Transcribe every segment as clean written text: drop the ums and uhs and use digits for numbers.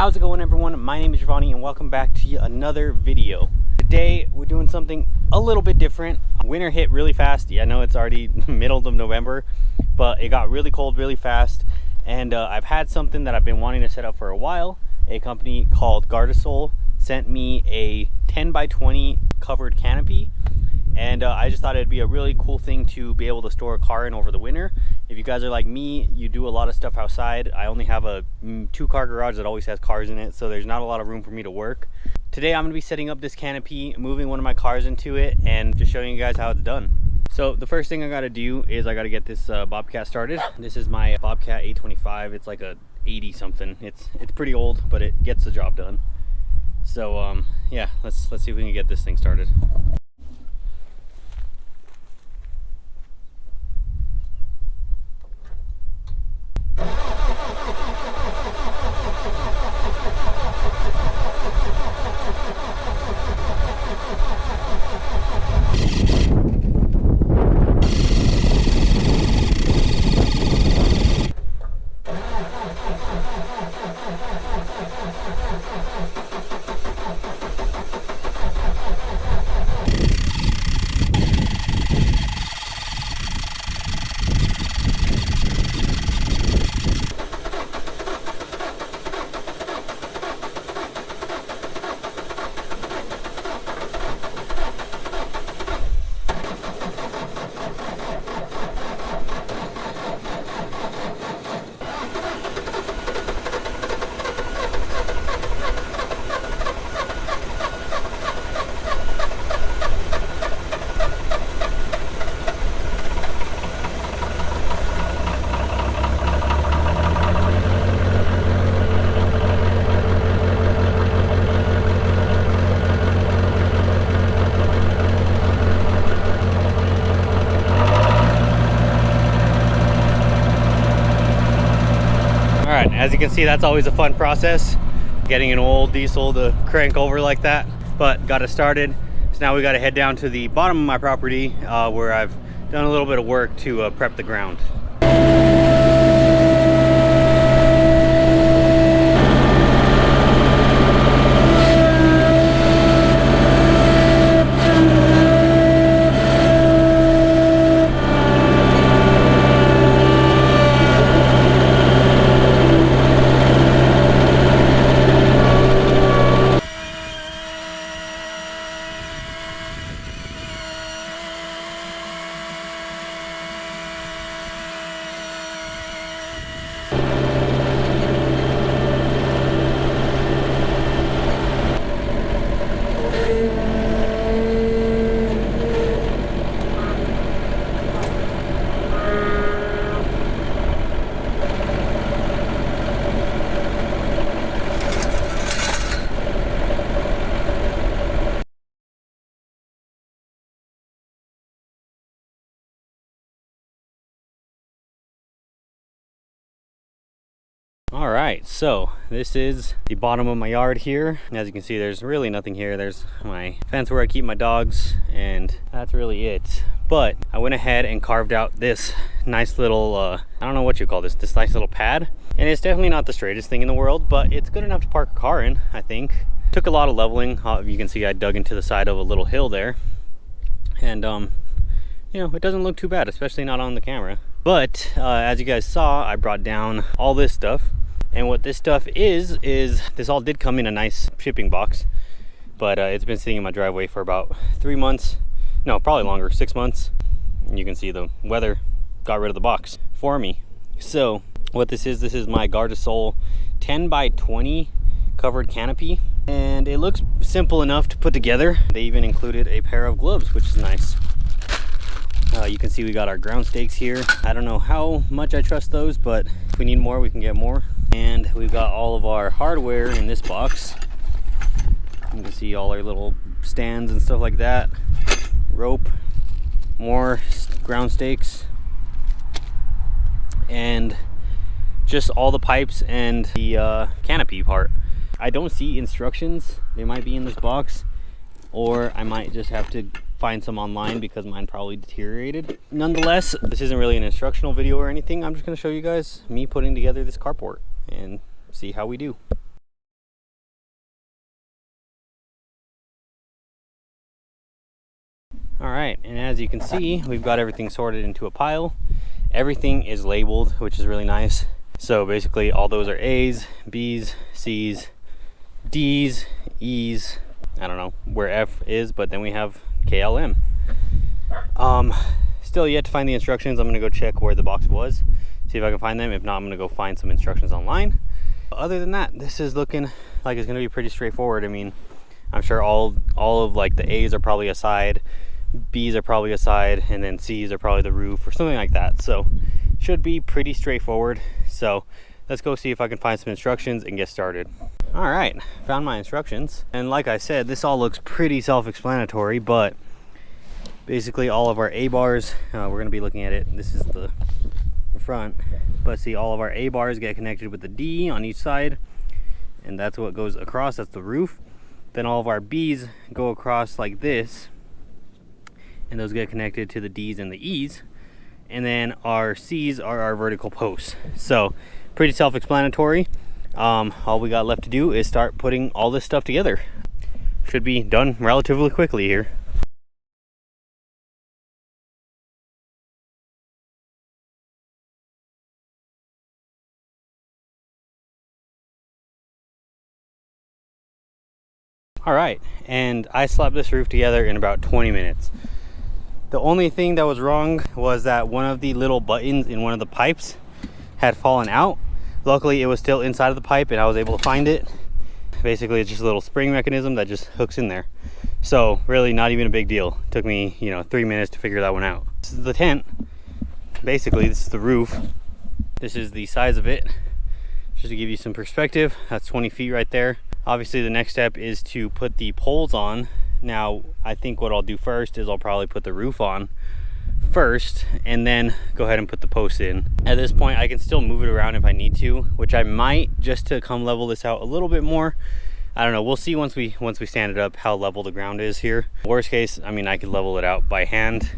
How's it going, everyone? My name is Jovani and welcome back to another video. Today we're doing something a little bit different. Winter hit really fast. Yeah, I know it's already middle of November, but it got really cold really fast, and I've had something that I've been wanting to set up for a while. A company called Gardesol sent me a 10 by 20 covered canopy, and I just thought it'd be a really cool thing to be able to store a car in over the winter. If you guys are like me, you do a lot of stuff outside. I only have a 2-car garage that always has cars in it, so there's not a lot of room for me to work. Today I'm going to be setting up this canopy, moving one of my cars into it, and just showing you guys how it's done. So the first thing I got to do is I got to get this Bobcat started. This is my Bobcat 825. It's like a 80 something. It's pretty old, but it gets the job done. So yeah, let's see if we can get this thing started. Alright, as you can see, that's always a fun process, getting an old diesel to crank over like that, but got it started. So now we got to head down to the bottom of my property where I've done a little bit of work to prep the ground. All right, so this is the bottom of my yard here. And as you can see, there's really nothing here. There's my fence where I keep my dogs, and that's really it. But I went ahead and carved out this nice little, I don't know what you call this nice little pad. And it's definitely not the straightest thing in the world, but it's good enough to park a car in, I think. Took a lot of leveling. You can see I dug into the side of a little hill there. And, you know, it doesn't look too bad, especially not on the camera. But as you guys saw, I brought down all this stuff. And what this stuff is this all did come in a nice shipping box, but it's been sitting in my driveway for about 3 months. No, probably longer, 6 months. And you can see the weather got rid of the box for me. So what this is my Gardesol 10 by 20 covered canopy. And it looks simple enough to put together. They even included a pair of gloves, which is nice. You can see we got our ground stakes here. I don't know how much I trust those, but if we need more, we can get more. And we've got all of our hardware in this box. You can see all our little stands and stuff like that. Rope, more ground stakes, and just all the pipes and the canopy part. I don't see instructions. They might be in this box, or I might just have to find some online because mine probably deteriorated. Nonetheless, this isn't really an instructional video or anything. I'm just going to show you guys me putting together this carport and see how we do. All right, and as you can see, we've got everything sorted into a pile. Everything is labeled, which is really nice. So basically all those are A's, B's, C's, D's, E's, I don't know where F is, but then we have KLM. Still yet to find the instructions. I'm gonna go check where the box was, see if I can find them. If not, I'm gonna go find some instructions online. Other than that, this is looking like it's gonna be pretty straightforward. I mean, I'm sure all of like the A's are probably a side, B's are probably a side, and then C's are probably the roof or something like that. So should be pretty straightforward. So let's go see if I can find some instructions and get started. All right, found my instructions. And like I said, this all looks pretty self-explanatory, but basically all of our A bars, we're gonna be looking at it. This is the front, but see all of our A bars get connected with the D on each side, and that's what goes across, that's the roof. Then all of our B's go across like this, and those get connected to the D's and the E's. And then our C's are our vertical posts. So pretty self-explanatory. All we got left to do is start putting all this stuff together. Should be done relatively quickly here. All right, and I slapped this roof together in about 20 minutes. The only thing that was wrong was that one of the little buttons in one of the pipes had fallen out. Luckily, it was still inside of the pipe and I was able to find it. Basically, it's just a little spring mechanism that just hooks in there. So really not even a big deal. It took me, 3 minutes to figure that one out. This is the tent. Basically, this is the roof. This is the size of it. Just to give you some perspective, that's 20 feet right there. Obviously, the next step is to put the poles on. Now, I think what I'll do first is I'll probably put the roof on first and then go ahead and put the posts in. At this point, I can still move it around if I need to, which I might, just to come level this out a little bit more. I don't know, we'll see once we stand it up how level the ground is here. Worst case, I mean, I could level it out by hand.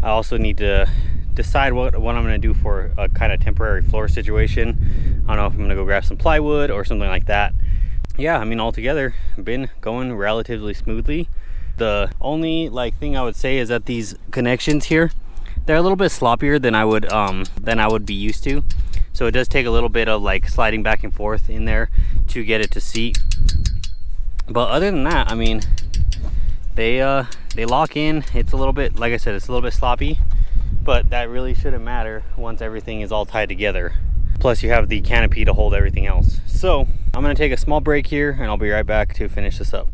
I also need to decide what I'm gonna do for a kind of temporary floor situation. I don't know if I'm gonna go grab some plywood or something like that. Yeah, I mean, altogether, been going relatively smoothly. The only thing I would say is that these connections here, they're a little bit sloppier than I would be used to. So it does take a little bit of sliding back and forth in there to get it to seat. But other than that, I mean, they lock in. It's a little bit, like I said, it's a little bit sloppy, but that really shouldn't matter once everything is all tied together. Plus you have the canopy to hold everything else. So I'm gonna take a small break here and I'll be right back to finish this up.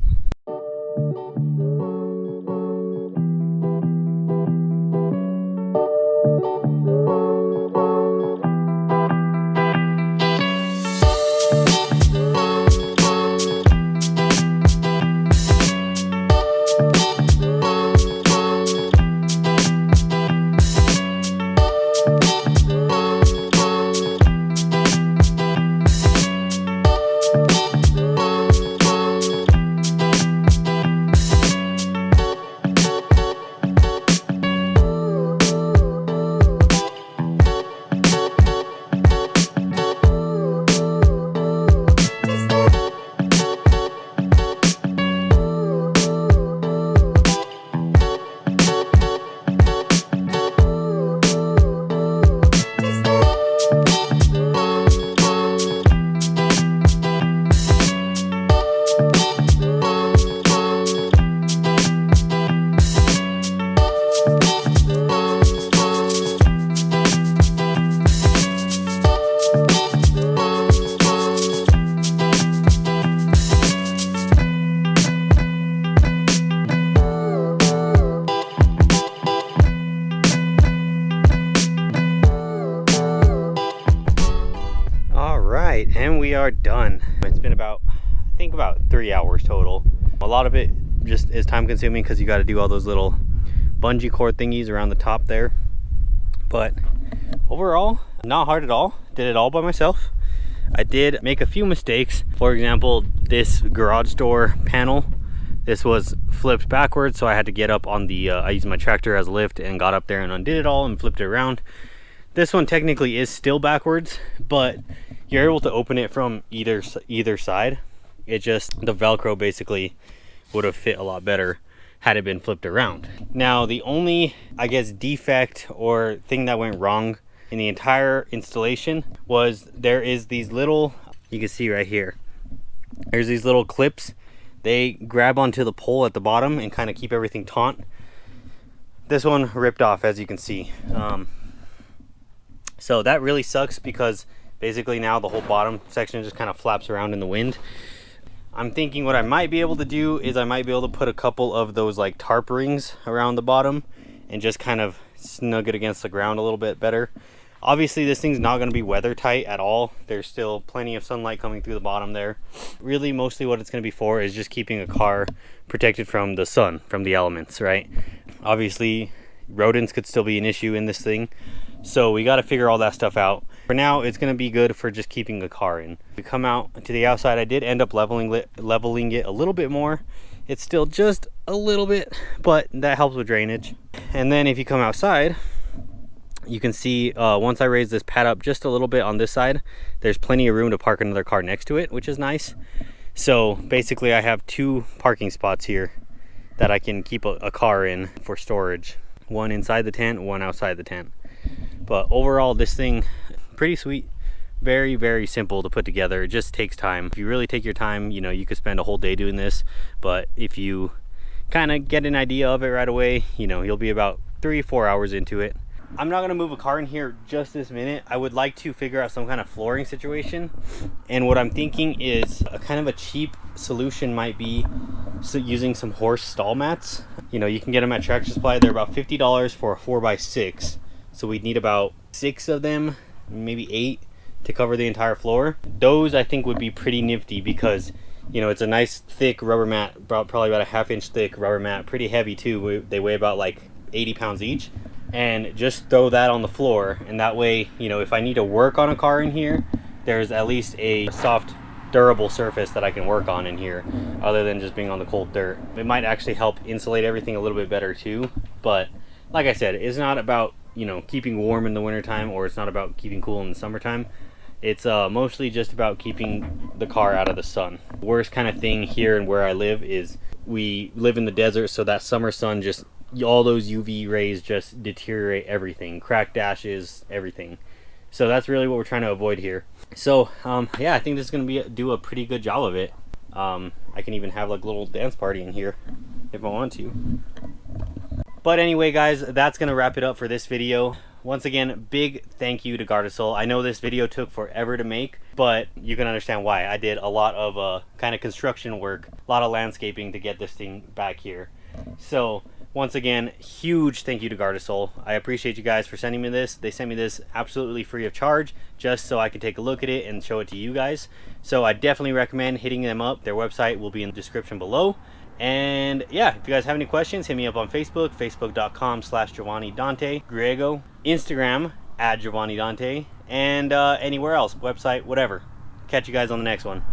And we are done. It's been about, I think about 3 hours total. A lot of it just is time consuming because you got to do all those little bungee cord thingies around the top there. But overall, not hard at all. Did it all by myself. I did make a few mistakes. For example, this garage door panel, this was flipped backwards, so I had to get up on the, I used my tractor as a lift and got up there and undid it all and flipped it around. This one technically is still backwards, but you're able to open it from either side. It just, the Velcro basically would have fit a lot better had it been flipped around. Now, the only, I guess, defect or thing that went wrong in the entire installation was there is these little, you can see right here, there's these little clips. They grab onto the pole at the bottom and kind of keep everything taut. This one ripped off, as you can see. So that really sucks, because basically now the whole bottom section just kind of flaps around in the wind. I'm thinking what I might be able to do is I might be able to put a couple of those like tarp rings around the bottom and just kind of snug it against the ground a little bit better. Obviously this thing's not going to be weather tight at all. There's still plenty of sunlight coming through the bottom there. Really mostly what it's going to be for is just keeping a car protected from the sun, from the elements, right? Obviously rodents could still be an issue in this thing, so we got to figure all that stuff out. For now it's going to be good for just keeping a car in. We come out to the outside. I did end up leveling it a little bit more. It's still just a little bit, but that helps with drainage. And then if you come outside, you can see once I raise this pad up just a little bit on this side, there's plenty of room to park another car next to it, which is nice. So basically I have 2 parking spots here that I can keep a car in for storage. One inside the tent, one outside the tent. But overall, this thing, pretty sweet. Very, very simple to put together. It just takes time. If you really take your time, you know, you could spend a whole day doing this. But if you kind of get an idea of it right away, you know, you'll be about 3-4 hours into it. I'm not gonna move a car in here just this minute. I would like to figure out some kind of flooring situation. And what I'm thinking is a kind of a cheap solution might be using some horse stall mats. You know, you can get them at Tractor Supply. They're about $50 for a 4x6. So we'd need about 6 of them, maybe 8 to cover the entire floor. Those I think would be pretty nifty, because you know, it's a nice thick rubber mat, probably about a 1/2 inch thick rubber mat, pretty heavy too. They weigh about like 80 pounds each. And just throw that on the floor, and that way, you know, if I need to work on a car in here, there's at least a soft, durable surface that I can work on in here, other than just being on the cold dirt. It might actually help insulate everything a little bit better too. But like I said, it's not about, you know, keeping warm in the wintertime, or it's not about keeping cool in the summertime. It's mostly just about keeping the car out of the sun. The worst kind of thing here and where I live is we live in the desert, so that summer sun just, all those UV rays just deteriorate everything, crack dashes, everything. So that's really what we're trying to avoid here. So yeah, I think this is gonna do a pretty good job of it. I can even have like a little dance party in here if I want to. But anyway guys, that's gonna wrap it up for this video. Once again, big thank you to Gardesol. I know this video took forever to make, but you can understand why. I did a lot of kind of construction work, a lot of landscaping to get this thing back here. So once again, huge thank you to Gardesol. I appreciate you guys for sending me this. They sent me this absolutely free of charge, just so I could take a look at it and show it to you guys. So I definitely recommend hitting them up. Their website will be in the description below. And yeah, if you guys have any questions, hit me up on Facebook, facebook.com/Jovani Dante Griego, Instagram @Jovani Dante, and anywhere else, website, whatever. Catch you guys on the next one.